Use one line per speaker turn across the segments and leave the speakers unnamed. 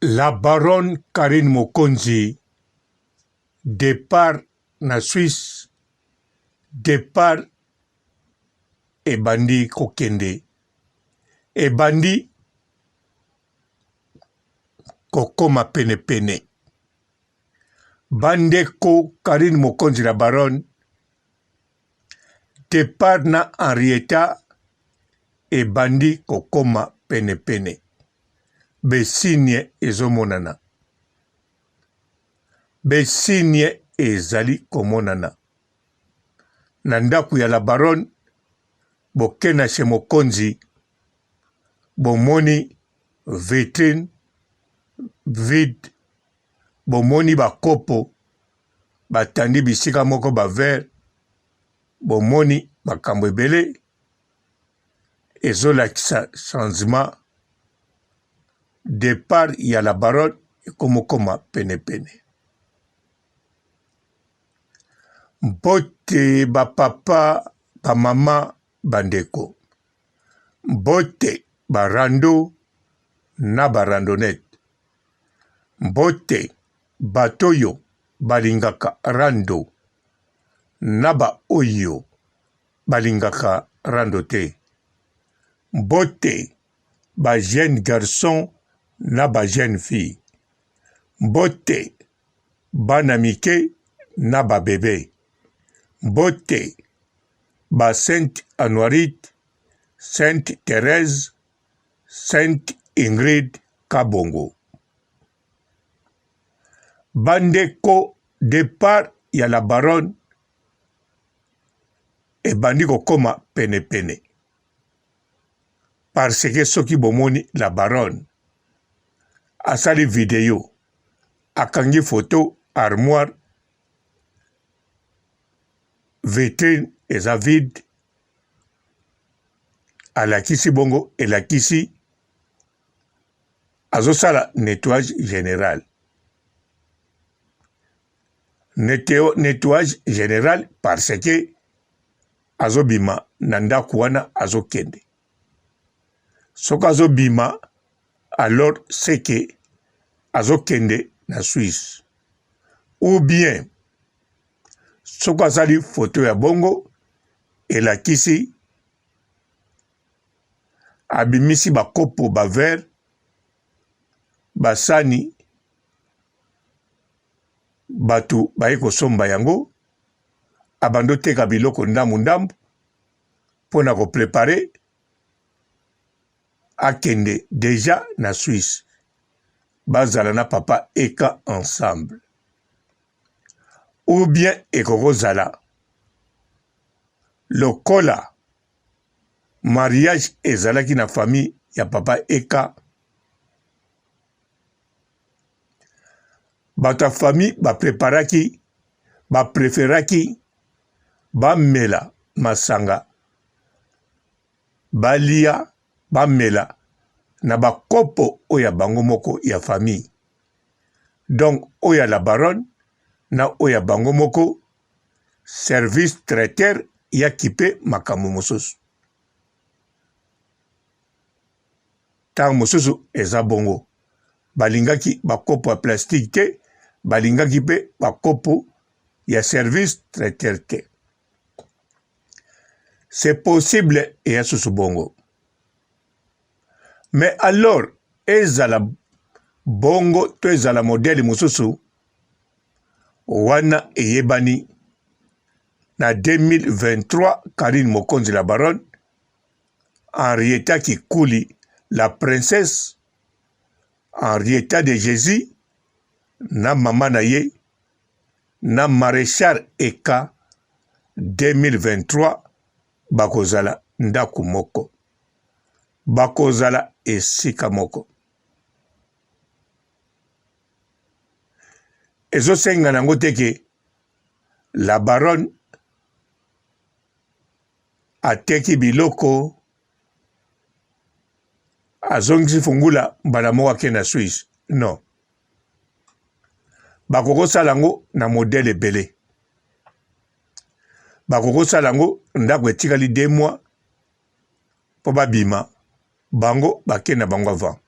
La baronne Karine Mokonzi, départ na Suisse, départ ebandi kokende, ebandi kokoma pene. Bandeko Karine Mokonzi la baronne, départ na Henrietta ebandi kokoma pene. Besigne ezomonana. Besigne ezali komonana. Na ndaku ya la baronne, bokena chez Mokonzi, bomoni vitrine vide, bomoni bakopo, batandi bisika moko ba verre, bomoni makambo ebele, ezolakisa changement. Départ ya la baronne ekomokoma pene. Mbote bapapa, bamama, bandeko. Mbote barando na barandonnette. Mbote batoyo balingaka rando na ba oyo balingaka rando te. Mbote ba jeune garçon na ba jeune fille. Mbote bana mike na ba bébé. Mbote ba Sainte Anuarite, Sainte Thérèse, Sainte Ingrid Kabongo. Bandeko départ ya la baronne ebandi kokoma pene. Parce que soki bomoni la baronne asali video, akangi photo, armoire, vitrine eza vide, alakisi bongo, elakisi azosala nettoyage général. Nettoyage général parce que azobima na ndaku wana azokende. Soki azobima, alors c'est que azokende na Suisse. Ou bien soki azali photo ya bongo, elakisi abimisi bakopo, ba verre, basani, batu baye kosomba yango, abando teka biloko ndambu pona ko préparer akende déjà na Suisse. Bazala na papa eka ensemble. Ou bien ekokozala lokola mariage ezalaki na famille ya papa eka, bata famille bapreparaki, bapréféraki bamela masanga, balia, bamela na bakopo oya bango moko ya famille. Donc oya la baronne na oya bango moko, service traiteur ya kipe makambo mosusu. Tant mosusu eza bongo, balingaki bakopo ya plastique te, balingaki pe bakopo ya service traiteur te. C'est possible et asusu bongo. Mais alors, ezala bongo to ezala modèle mosusu, wana eyebani na 2023 Karine Mokonzi la baronne, Henrietta Kikuli la princesse, Henrietta de Jésus, na mama na ye, na maréchal eka 2023 bakozala ndaku moko, bakozala esika moko. Ezosenga nango teke la baronne ateki biloko, azongisi fungula mbala moko ake na Suisse. Non. Bakokosala yango na modèle ebele. Bakokosala yango ndako etikali 2 mois po babima, bango bakenda bango avant.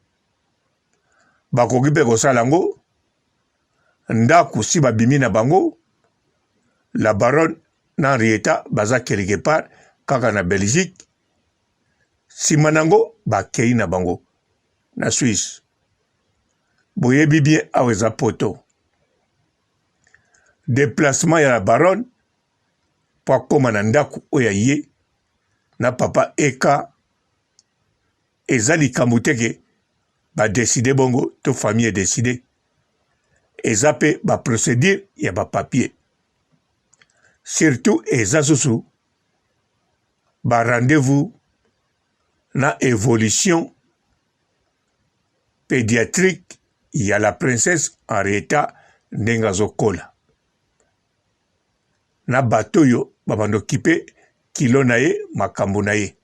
bakoki mpe kosala yango ndako si babimi na bango la baronne na Henrietta baza quelque part kaka na Belgique nsima nango bakei na bango na Suisse boyebi bien awa eza poto déplacement ya la baronne po akóma na ndako oyo ye na papa Eka eza likambo teke badeside bongo to famille edeside eza mpe baprocédure ya bapapier surtout eza susu barendez-vous na évolution pédiatrique ya la princesse Henrietta ndenge azokola na bato oyo babanda okipe kilo na ye makambo na ye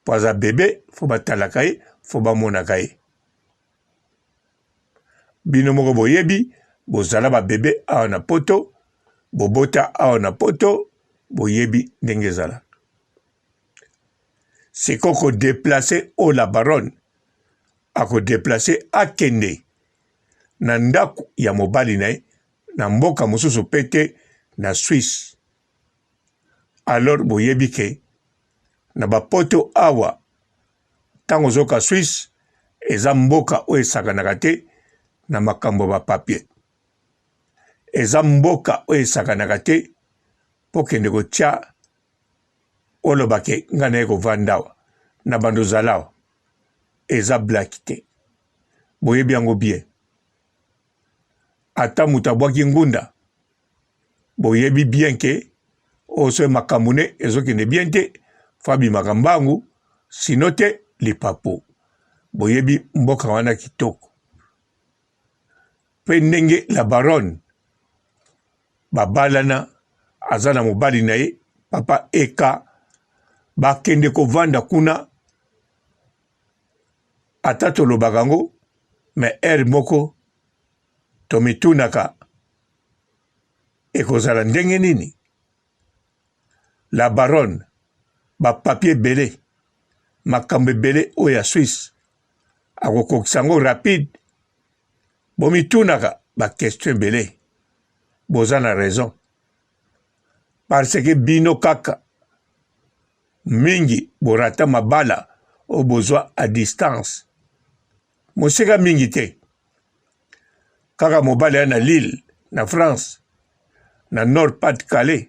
po aza bebe fo batalaka ye fo bamonaka ye bino moko boyebi bozala babebe awa na poto bobota awa na poto boyebi ndenge ezala siko kodeplace o la baronne akodeplace akende na ndako ya mobali na ye na mboka mosusu mpe te na Suisse alors boyebi ke na bapoto awa ntango ozoka Suisse eza mboka oyo esakanaka te na makambo bapapier eza mboka oyo esakanaka te mpo kende kotya olobake nga na ye kovanda awa na bando ozala awa eza blaki te boyebi yango bien ata moto abwaki ngunda boyebi bien ke oso makambo ne ezokende bien te fo abimaka mbangu sino te lipapo boyebi mboka wana kitoko mpe ndenge la baronne babalana aza na mobali na ye papa Eka bakende kovanda kuna ata tolobaka yango me ere moko tomitunaka ekozala ndenge nini la baronne bapapier ebele makambo ebele oyo ya Suisse akokokisa yango rapide bomitunaka bakestion ebele boza na raison parce que bino kaka mingi borata mabala oyo bozwa à distance mosika mingi te kaka mobali ya na Lille na France na Nord Pas-de-Calais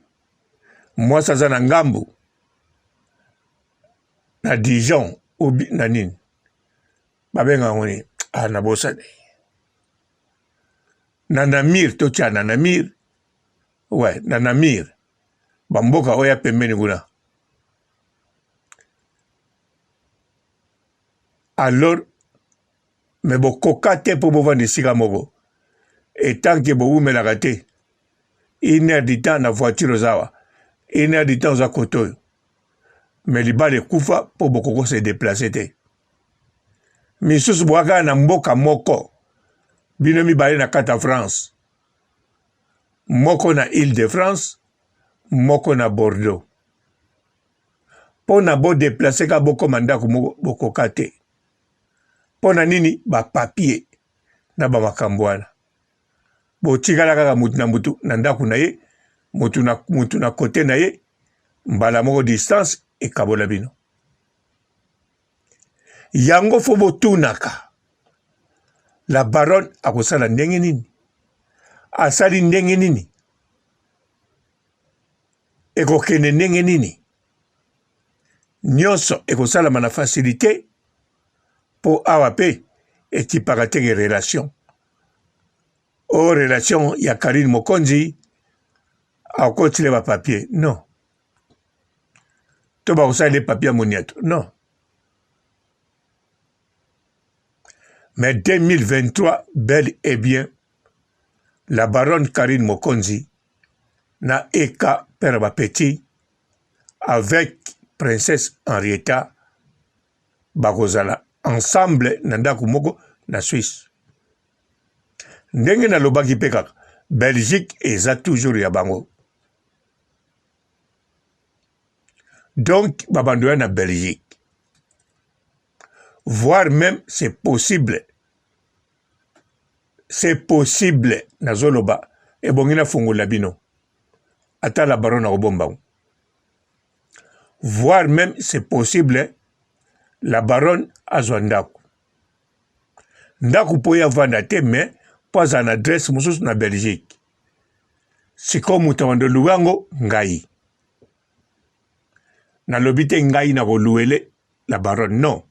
mwasi aza na ngambu na Dijon obi na nini babenga ngoni na bosane na Namir totya na Namir ouais na Namir bamboka oyo ya pembeni kuna alors me bokoka te mpo bovanda esika moko etanke bowumelaka te 1 heure du temps na voiture ozawa 1 heure du temps oza kote oyo me libala ekufa mpo bokoko se déplace te misusu bwakaka na mboka moko bino mibale na kati ya France moko na Île-de-France moko na Bordeaux mpo na bodeplace ka bokoma ndako moko bokoka te mpo na nini bapapier na bamakambo wana botikala kaka mutu na mutu na ndako na ye mutu na kote na ye mbala moko distance ekabola bino yango fo botunaka la baronne akosala ndenge nini asali ndenge nini ekokende ndenge nini nyonso ekosalama na facilité mpo awa mpe ekipaka teke relation o relation ya Karine Mokonzi akotile bapapier non to bakosala le papier moniato non mais 2023 bel et bien la baronne Karine Mokonzi na Eka père bapeti avec princesse Henrietta bakozala ensemble na ndako moko na Suisse ndenge nalobaki mpe kaka Belgique eza toujours ya bango donc babando ya na Belgique voire même c'est possible c'est possible nazoloba et bongina fungu labino ata la baronne robomba voire même c'est possible la baronne azwandaku ndaku po ya vanda te mais pas en adresse mususu na Belgique siko mutawando luwango ngai na lobite ngai na koluele la baronne non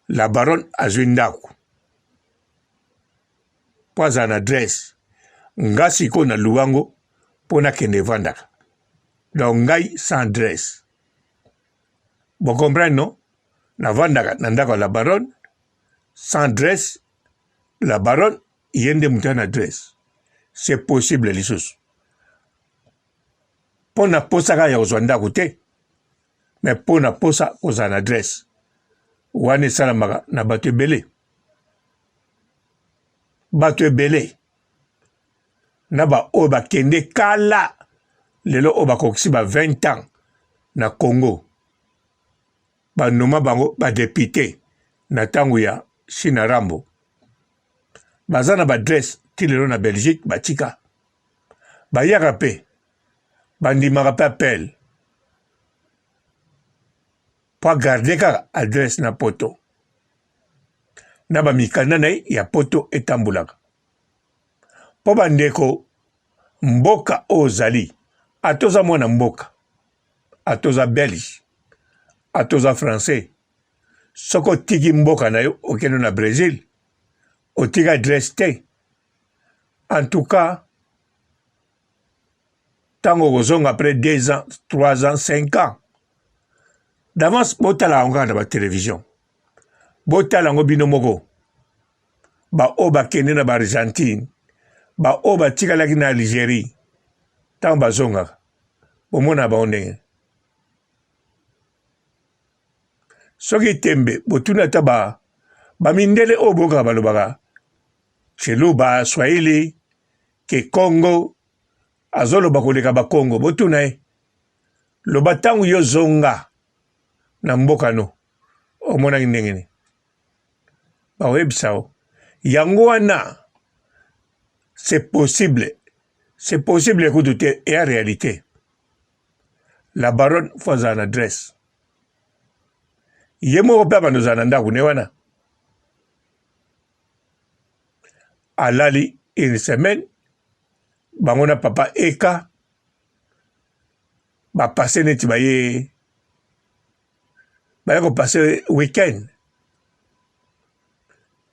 la baronne azwindaku pas en adresse nga siko na luwango pona kende vandaka donc ngai sans adresse bon comprenez non na vandaka na ndako la baronne sans adresse la baronne yende mutana adresse c'est possible lisusu pona posaka ya kozwa te mais pona posa kozala na adresse wana esalamaka na bato ebele na baoyo bakende kala lelo oyo bakokisi 20 ans na Congo banoma bango badepute na ntango ya China Rambo baza na badresse ti lelo na Belgique batika bayaka mpe bandimaka mpe appel po agarde kaka adresse na poto na bamikanda na ye ya poto etambulaka po bandeko mboka oyo ozali atoza mwana mboka atoza belge atoza français soko otiki mboka na yo okende na Brésil otiki adresse te en tout cas tango kozonga après 2 ans 3 ans 5 ans d'avance botala yango na batelevizio botala yango bino moko baoyo bakende na baargentine baoyo batikalaki na Algérie ntango bazongaka bomona bango ndenge soki tembe botuni ata bamindele oyo bokaka balobaka chelu baswahili ke Congo azoloba koleka bakongo botuna ye loba ntango yo zonga na mboka no omonaki ndenge ni bakoyebisa o yango wana c'est possible kutu te et en réalité la baronne faut azala na adresse ye moko mpe abanda ozala na ndako ne wana alali une semaine bango na papa eka bapase neti baye kopase weekend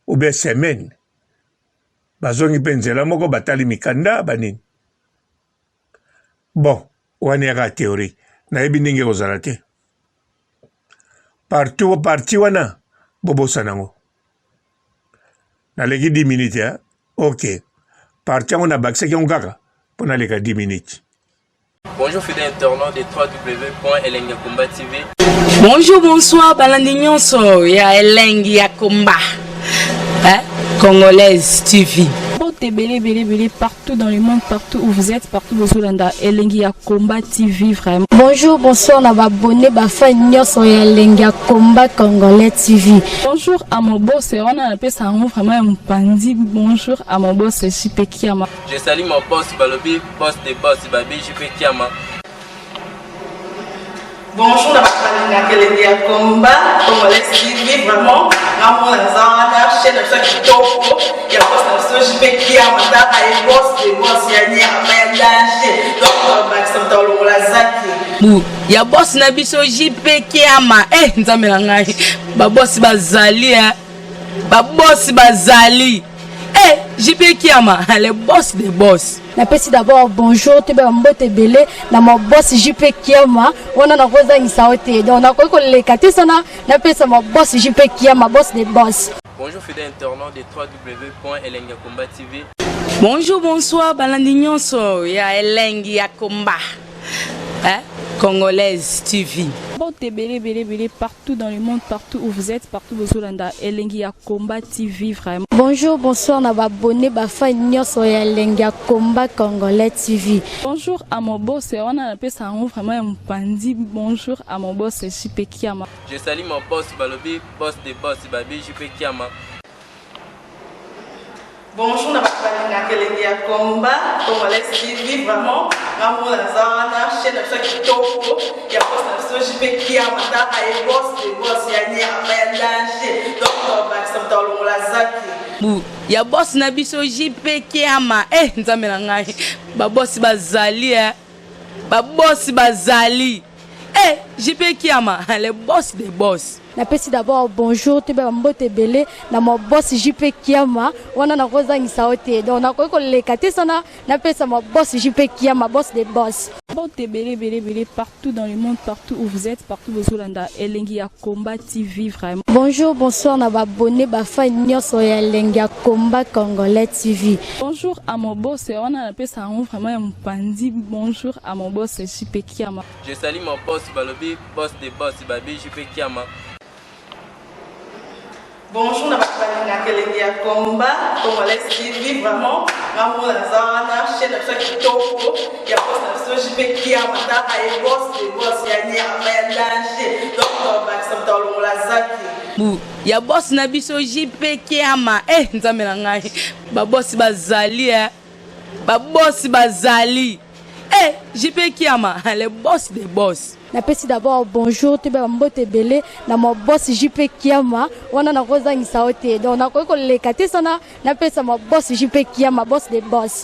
ou bien semaine bazongi mpe nzela moko batali mikanda banini bon wana yaka théorie nayebi ndenge kozala te parti wana bobosa nango naleki 10 minutes ya ok parti yango nabakisaki yango kaka mpo naleka 10 minutes.
Bonjour fidèles internautes de www.elengiakomba TV.
Bonjour, bonsoir, balandi nyonso ya Elengi ya Komba. Congolaise TV.
Belé, partout dans le monde, partout où vous êtes, partout où vous êtes, Elengi ya Komba TV, vraiment.
Bonjour, bonsoir, on va abonné, fan nyonso ya Elengi ya Komba Congolais TV.
Bonjour à mon boss, on a appelé ça vraiment un pandi. Bonjour à mon boss, JP Kiama.
Je salue mon boss Balobi, boss des boss Babi, JP Kiama.
Bonjour, la Elengi ya Komba Congolais TV, vraiment. Ramon Lazana, chaîne de ceux qui topo, il y a pas de JP Kiama, il boss des boss, il y a un danger. Donc, on va accepter le Lazaki.
Ya boss na biso JP Kiama nzambe na ngai ba boss bazali ba boss bazali JP Kiama le boss des boss.
Napesi d'abord bonjour te ba mbote belé na mo boss JP Kiama wana na koza ngisaote donc na ko leka te sana napesa mo boss JP Kiama boss des boss.
Bonjour fidèles internautes de www.elengiakomba TV.
Bonjour, bonsoir, balandi nyonso ya Elengi ya Komba. Congolaise TV.
Belé, partout dans le monde, partout où vous êtes, partout où vous êtes, Elengi ya Komba TV, vraiment.
Bonjour, bonsoir, on va abonné, fan nyonso ya Elengi ya Komba Congolais TV.
Bonjour à mon boss, on a appelé ça vraiment un pandi. Bonjour à mon boss, JP Kiama.
Je salue mon boss Balobi, boss des boss Babi, JP Kiama.
Bonjour, na bakubali kelenge ya komba congolais TV vraiment ngamu na zana chaîne ça kitoko ya boss na so JP Kiama ta ay boss de boss ya nya ya danger donc ba samta longola zaki
ya boss na biso JP Kiama nzambe na ngai ba boss bazali ba boss bazali JP Kiama le boss des boss.
Napesi d'abord bonjour te ba mbote belé na mo boss JP Kiama wana na kozangisa ote donc na ko leka te sana napesa mo boss JP Kiama boss des boss.
Mbote belé partout dans le monde, partout où vous êtes, partout où vous êtes, Elengi ya Komba TV vraiment.
Bonjour, bonsoir na ba abonné ba fan nyonso ya Elengi ya Komba Congolais TV.
Bonjour à mon boss, on a appelé ça vraiment un pandi. Bonjour à mon boss JP Kiama.
Je salue mon boss Balobi, boss des boss Babi JP Kiama.
Bonjour, na bakubali kelenge ya komba congolais TV vraiment ngamu na zana chaîne ça kitoko ya boss na so JP Kiama ta ay boss de boss ya nya ya danger donc ba samta longola zaki
ya boss na biso JP Kiama nzambe na ngai ba boss bazali ba boss bazali JP Kiama le boss des boss.
Napesi d'abord bonjour te ba mbote belé na mo boss JP Kiama wana na kozangisa ote donc na ko leka te sana napesa mo boss JP Kiama boss des boss.